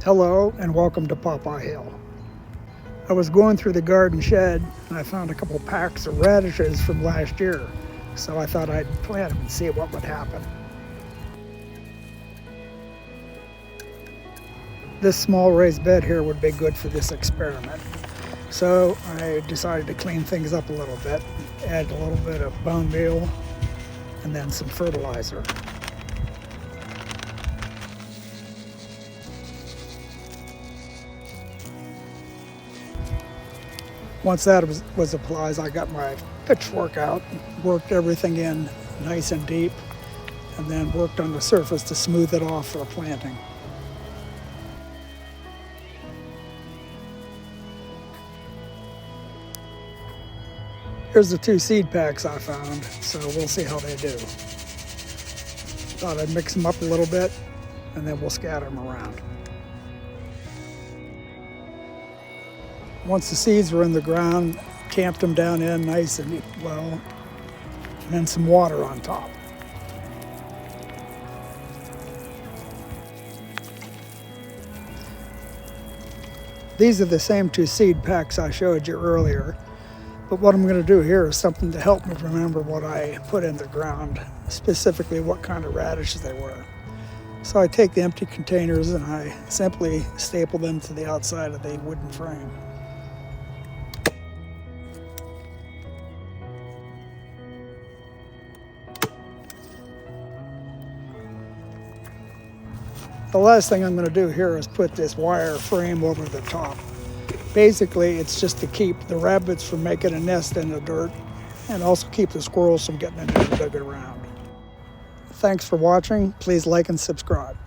Hello and welcome to Pawpaw Hill. I was going through the garden shed and I found a couple packs of radishes from last year, so I thought I'd plant them and see what would happen. This small raised bed here would be good for this experiment. So I decided to clean things up a little bit, add a little bit of bone meal and then some fertilizer. Once that was applied, I got my pitchfork out, worked everything in nice and deep, and then worked on the surface to smooth it off for planting. Here's the 2 seed packs I found, so we'll see how they do. Thought I'd mix them up a little bit, and then we'll scatter them around. Once the seeds were in the ground, tamped them down in nice and well, and then some water on top. These are the same 2 seed packs I showed you earlier, but what I'm going to do here is something to help me remember what I put in the ground, specifically what kind of radishes they were. So I take the empty containers and I simply staple them to the outside of the wooden frame. The last thing I'm going to do here is put this wire frame over the top. Basically, it's just to keep the rabbits from making a nest in the dirt and also keep the squirrels from getting into and digging around. Thanks for watching. Please like and subscribe.